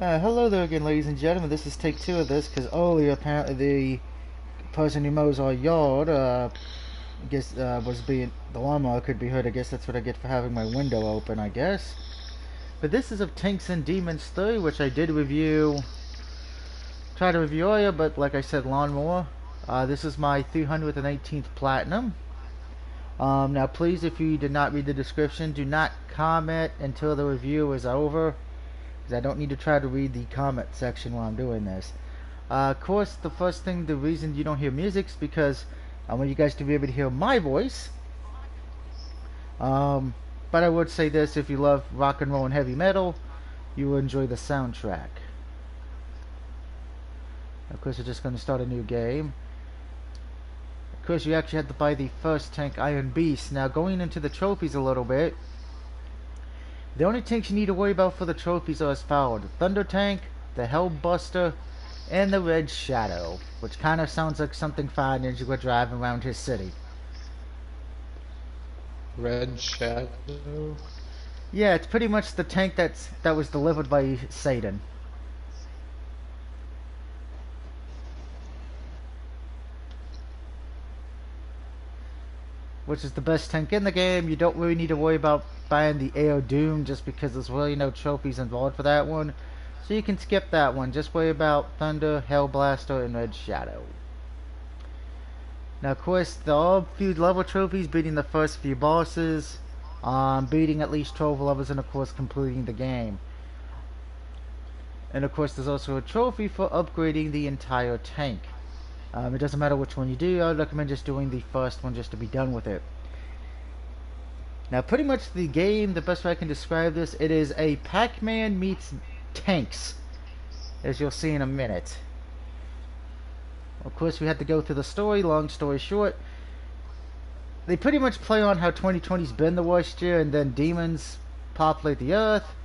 Hello there again, ladies and gentlemen. This is take two of this because earlier apparently the person who mows our yard, I guess, was being the lawnmower could be heard. I guess that's what I get for having my window open. I guess. But this is of Tanks and Demons 3, which I did review. Try to review earlier, but like I said, lawnmower. This is my 318th platinum. Now, please, if you did not read the description, do not comment until the review is over. I don't need to try to read the comment section while I'm doing this. Of course, the reason you don't hear music is because I want you guys to be able to hear my voice. But I would say this, if you love rock and roll and heavy metal, you will enjoy the soundtrack. Of course, we're just going to start a new game. Of course, you actually have to buy the first tank, Iron Beast. Now, going into the trophies a little bit, the only tanks you need to worry about for the trophies are as followed: the Thunder Tank, the Hellbuster, and the Red Shadow, which kind of sounds like something Fire Ninja would drive around his city. Red Shadow? Yeah, it's pretty much the tank that was delivered by Satan. Which is the best tank in the game. You don't really need to worry about buying the AO Doom just because there's really no trophies involved for that one. So you can skip that one. Just worry about Thunder, Hellblaster, and Red Shadow. Now, of course, there are a few level trophies, beating the first few bosses, beating at least 12 levels, and of course completing the game. And of course, there's also a trophy for upgrading the entire tank. It doesn't matter which one you do. I would recommend just doing the first one just to be done with it. Now, pretty much the game, the best way I can describe this, it is a Pac-Man meets tanks, as you'll see in a minute. Of course, we had to go through the story. Long story short, they pretty much play on how 2020's been the worst year, and then demons populate the Earth.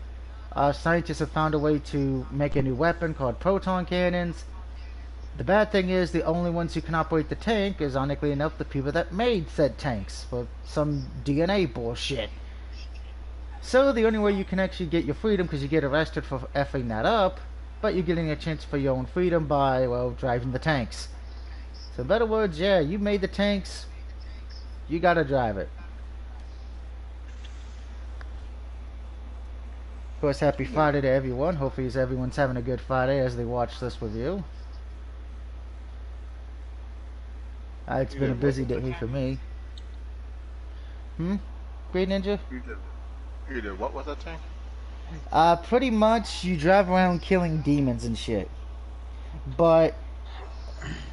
Scientists have found a way to make a new weapon called proton cannons. The bad thing is the only ones who can operate the tank is, ironically enough, the people that made said tanks for some DNA bullshit. So the only way you can actually get your freedom, because you get arrested for effing that up, but you're getting a chance for your own freedom by, well, driving the tanks. So in better words, yeah, you made the tanks, you gotta drive it. Of course, happy Friday to everyone. Hopefully everyone's having a good Friday as they watch this review. It's been a busy day for me. Great Ninja? You did what with that tank? Pretty much you drive around killing demons and shit. But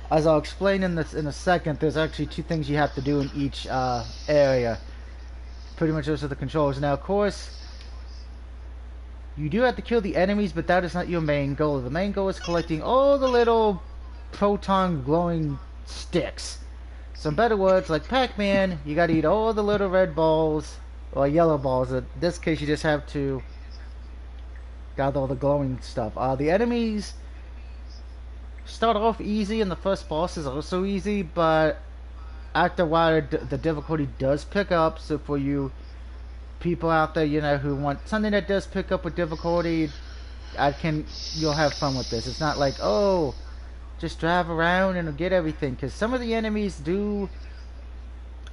as I'll explain in a second, there's actually two things you have to do in each area. Pretty much those are the controls. Now, of course, you do have to kill the enemies, but that is not your main goal. The main goal is collecting all the little proton glowing sticks. So in better words, like Pac-Man, you gotta eat all the little red balls, or yellow balls. In this case, you just have to gather all the glowing stuff. The enemies start off easy, and the first boss is also easy, but after a while, the difficulty does pick up. So for you people out there, you know, who want something that does pick up with difficulty, you'll have fun with this. It's not like, oh, just drive around and get everything, because some of the enemies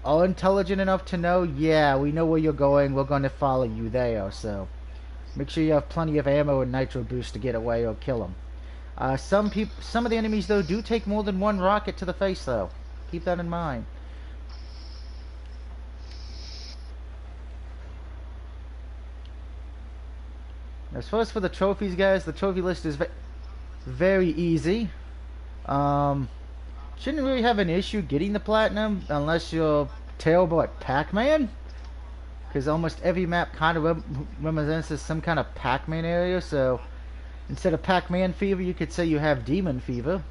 are intelligent enough to know, yeah, we know where you're going, we're going to follow you there. So make sure you have plenty of ammo and nitro boost to get away or kill them. Some of the enemies though do take more than one rocket to the face though. Keep that in mind. As far as for the trophies, guys, the trophy list is very easy. Shouldn't really have an issue getting the platinum unless you're terrible at Pac-Man, because almost every map kind of represents some kind of Pac-Man area. So instead of Pac-Man fever, you could say you have demon fever.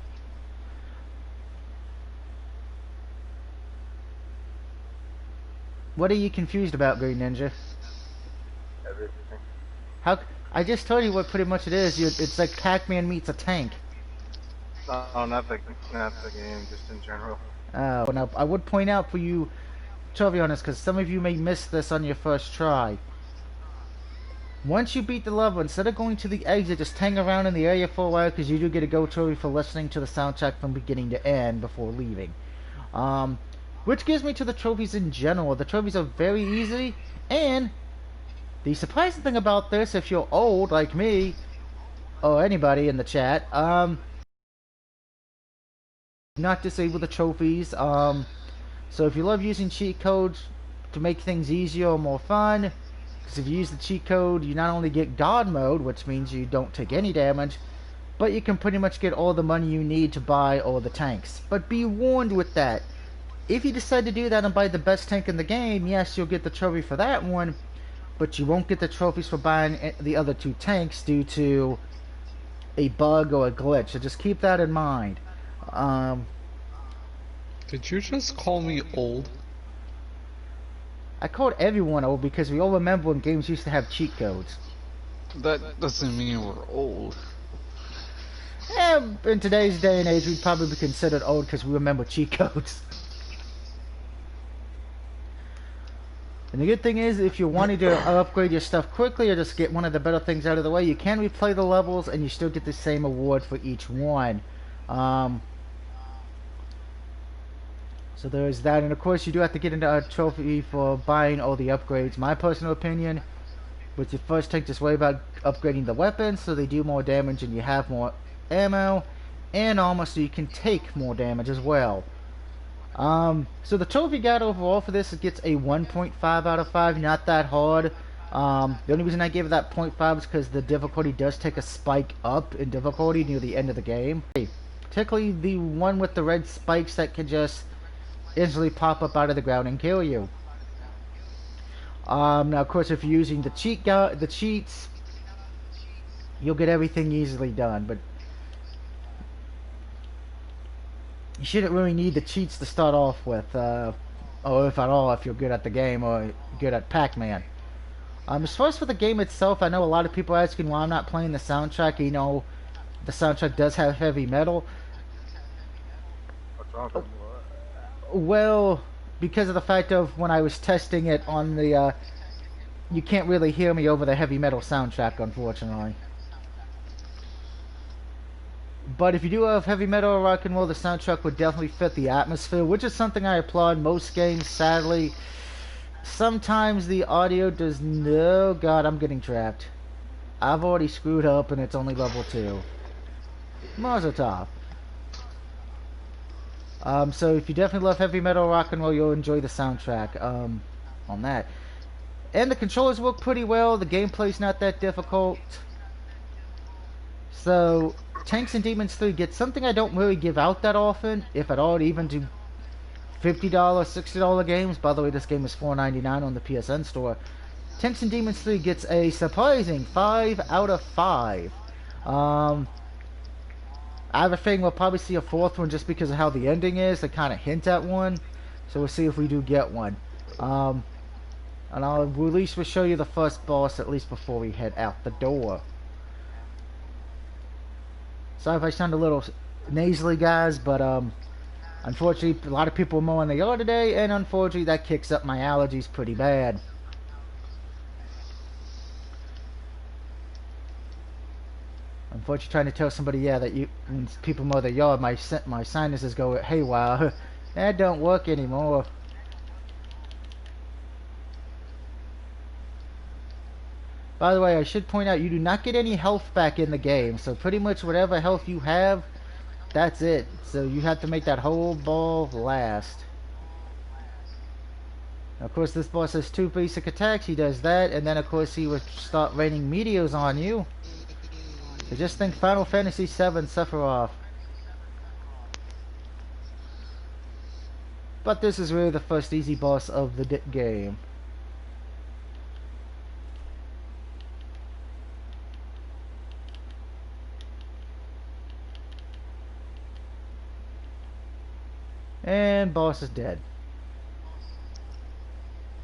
What are you confused about, Green Ninja? Everything. How? I just told you what pretty much it is. It's like Pac-Man meets a tank. No, not the game, just in general. Now, I would point out for you, to be honest, because some of you may miss this on your first try. Once you beat the level, instead of going to the exit, just hang around in the area for a while because you do get a go trophy for listening to the soundtrack from beginning to end before leaving. Um, which gives me to the trophies in general. The trophies are very easy, and the surprising thing about this, if you're old like me, or anybody in the chat, not disable the trophies. So if you love using cheat codes to make things easier or more fun, because if you use the cheat code, you not only get God mode, which means you don't take any damage, but you can pretty much get all the money you need to buy all the tanks. But be warned with that. If you decide to do that and buy the best tank in the game, yes, you'll get the trophy for that one, but you won't get the trophies for buying the other two tanks due to a bug or a glitch. So just keep that in mind. Did you just call me old? I called everyone old because we all remember when games used to have cheat codes. That doesn't mean we're old. In today's day and age, we'd probably be considered old because we remember cheat codes. And the good thing is, if you're wanting to upgrade your stuff quickly or just get one of the better things out of the way, you can replay the levels and you still get the same award for each one. So there's that, and of course you do have to get into a trophy for buying all the upgrades. My personal opinion, with your first tank, just worry about upgrading the weapons so they do more damage and you have more ammo and armor so you can take more damage as well. So the trophy guide overall for this, it gets a 1.5 out of 5, not that hard. The only reason I gave it that 0.5 is because the difficulty does take a spike up in difficulty near the end of the game. Particularly the one with the red spikes that can just instantly pop up out of the ground and kill you. Now, of course, if you're using the cheats, you'll get everything easily done. But you shouldn't really need the cheats to start off with, or if at all, if you're good at the game or good at Pac-Man. As far as for the game itself, I know a lot of people are asking why I'm not playing the soundtrack. You know, the soundtrack does have heavy metal. What's wrong with what? Well, because of the fact of when I was testing it on the, you can't really hear me over the heavy metal soundtrack, unfortunately. But if you do have heavy metal or rock and roll, the soundtrack would definitely fit the atmosphere, which is something I applaud most games. Sadly, sometimes the audio does no. God, I'm getting trapped. I've already screwed up, and it's only level 2. Mazel tov. So if you definitely love heavy metal or rock and roll, you'll enjoy the soundtrack on that. And the controllers work pretty well. The gameplay's not that difficult. So Tanks and Demons 3 gets something I don't really give out that often, if at all, even to $50, $60 games. By the way, this game is $4.99 on the PSN store. Tanks and Demons 3 gets a surprising 5 out of 5. I have a feeling we'll probably see a 4th one just because of how the ending is. They kind of hint at one. So we'll see if we do get one. And I'll at least we'll show you the first boss at least before we head out the door. Sorry if I sound a little nasally, guys, but unfortunately a lot of people are mowing the yard today, and unfortunately that kicks up my allergies pretty bad. Unfortunately, trying to tell somebody, yeah, that when people mow their yard, my sinuses go haywire. That don't work anymore. By the way, I should point out, you do not get any health back in the game. So pretty much whatever health you have, that's it. So you have to make that whole ball last. Now, of course, this boss has 2 basic attacks. He does that, and then of course he would start raining meteors on you. So just think Final Fantasy VII Sephiroth. But this is really the first easy boss of the game. And boss is dead.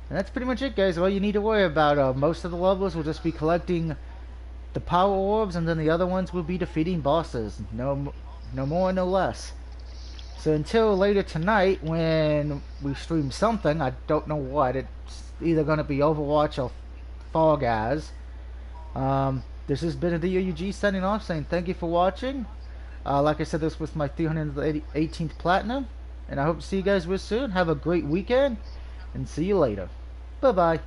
And that's pretty much it, guys. All you need to worry about. Most of the levels will just be collecting the power orbs, and then the other ones will be defeating bosses. No more, no less. So until later tonight, when we stream something, I don't know what. It's either going to be Overwatch or Fall Guys. This has been the UG signing off, saying thank you for watching. Like I said, this was my 318th platinum, and I hope to see you guys real soon. Have a great weekend, and see you later. Bye bye.